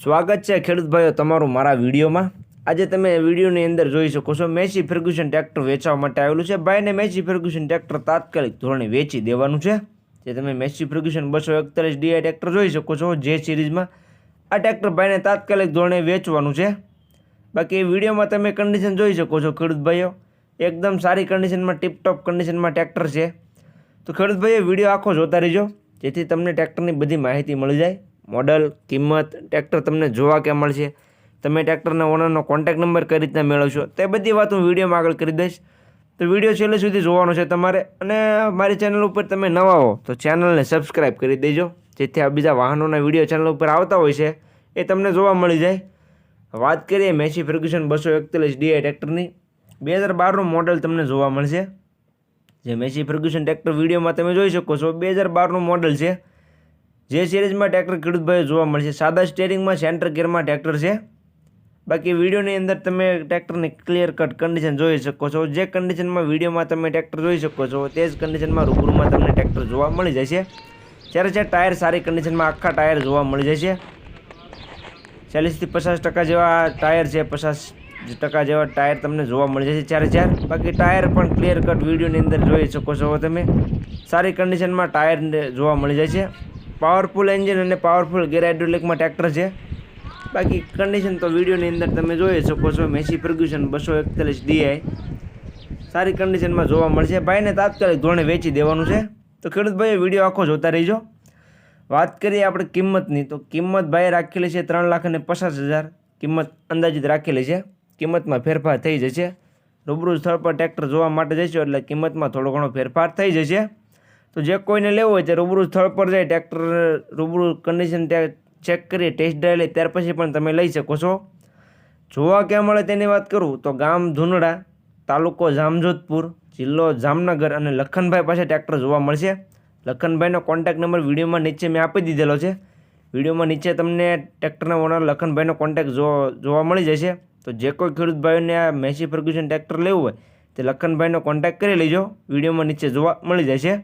સ્વાગત છે ખેડૂત ભાઈઓ તમારું મારા વિડીયોમાં। આજે તમે વિડીયોની અંદર જોઈ શકો છો મેસી ફર્ગ્યુસન ટ્રેક્ટર વેચવા માટે આવેલું છે। ભાઈને મેસી ફર્ગ્યુસન ટ્રેક્ટર તાત્કાલિક ધોરણે વેચી દેવાનું છે। જે તમે મેસી ફર્ગ્યુસન 241 ડીઆઈ ટ્રેક્ટર જોઈ શકો છો જે સિરીઝમાં આ ટ્રેક્ટર ભાઈને તાત્કાલિક ધોરણે વેચવાનું છે। બાકી વિડીયોમાં તમે કન્ડિશન જોઈ શકો છો ખેડૂત ભાઈઓ, એકદમ સારી કન્ડિશનમાં ટીપટોપ કન્ડિશનમાં ટ્રેક્ટર છે। તો ખેડૂત ભાઈઓ વિડીયો આખો જોતા રહેજો જેથી તમને ટ્રેક્ટરની બધી માહિતી મળી જાય। મોડલ, કિંમત, ટ્રેક્ટર તમને જોવા ક્યાં મળશે, તમે ટ્રેક્ટરના ઓનરનો કોન્ટેક્ટ નંબર કઈ રીતના મેળવશો તે બધી વાત હું વિડીયોમાં આગળ કરી દઈશ। તો વિડીયો છેલ્લે સુધી જોવાનો છે તમારે। અને મારી ચેનલ ઉપર તમે નવા હો તો ચેનલને સબસ્ક્રાઈબ કરી દેજો જેથી આ બીજા વાહનોના વિડીયો ચેનલ ઉપર આવતા હોય છે એ તમને જોવા મળી જાય। વાત કરીએ મેસી ફર્ગ્યુસન 241 ડીઆઈ ટ્રેક્ટરની, 2012નું મોડલ તમને જોવા મળશે। જે મેસી ફર્ગ્યુસન ટ્રેક્ટર વિડીયોમાં તમે જોઈ શકો છો 2012નું મોડલ છે। જે સિરીઝમાં ટ્રેક્ટર ખેડૂત ભાઈઓ જોવા મળશે, સાદા સ્ટેરિંગમાં સેન્ટર ગિયરમાં ટ્રેક્ટર છે। બાકી વિડીયોની અંદર તમે ટ્રેક્ટરની ક્લિયર કટ કન્ડિશન જોઈ શકો છો। જે કન્ડિશનમાં વિડીયોમાં તમે ટ્રેક્ટર જોઈ શકો છો તે જ કન્ડિશનમાં રૂબરૂમાં તમને ટ્રેક્ટર જોવા મળી જશે। જ્યારે ટાયર સારી કન્ડિશનમાં આખા ટાયર જોવા મળી જશે। 40થી 50% જેવા ટાયર છે, 50% જેવા ટાયર તમને જોવા મળી જશે ચારે। બાકી ટાયર પણ ક્લિયર કટ વિડીયોની અંદર જોઈ શકો છો તમે, સારી કન્ડિશનમાં ટાયર જોવા મળી જશે। પાવરફુલ એન્જિન અને પાવરફુલ ગેર હાઇડ્રોલિકમાં ટ્રેક્ટર છે। બાકી કન્ડિશન તો વિડીયોની અંદર તમે જોઈ શકો છો મેસી ફર્ગ્યુસન 241 ડીઆઈ સારી કન્ડિશનમાં જોવા મળશે। ભાઈને તાત્કાલિક ધોરણે વેચી દેવાનું છે। તો ખેડૂત ભાઈઓ વિડીયો આખો જોતા રહીજો। વાત કરીએ આપણે કિંમતની, તો કિંમત ભાઈએ રાખેલી છે 3,50,000 કિંમત અંદાજિત રાખેલી છે। કિંમતમાં ફેરફાર થઈ જશે, રૂબરૂ સ્થળ પર ટ્રેક્ટર જોવા માટે જશો એટલે કિંમતમાં થોડો ઘણો ફેરફાર થઈ જશે। તો જે કોઈને લેવું હોય તે રૂબરૂ સ્થળ પર જાય ટ્રેક્ટર રૂબરૂ કન્ડિશન ચેક કરી ટેસ્ટ ડ્રાઈવ લે ત્યાર પછી પણ તમે લઈ શકો છો। જોવા ક્યાં મળે તેની વાત કરું તો ગામ ધુનડા, તાલુકો જામજોધપુર, જિલ્લો જામનગર અને લખનભાઈ પાસે ટ્રેક્ટર જોવા મળશે। લખનભાઈનો કોન્ટેક્ટ નંબર વિડીયોમાં નીચે મેં આપી દીધેલો છે। વિડીયોમાં નીચે તમને ટ્રેક્ટરના ઓનર લખનભાઈનો કોન્ટેક્ટ જોવા મળી જશે। તો જે કોઈ ખેડૂત ભાઈઓને આ મેસી ફર્ગ્યુસન ટ્રેક્ટર લેવું હોય તે લખનભાઈનો કોન્ટેક્ટ કરી લેજો, વિડીયોમાં નીચે જોવા મળી જશે।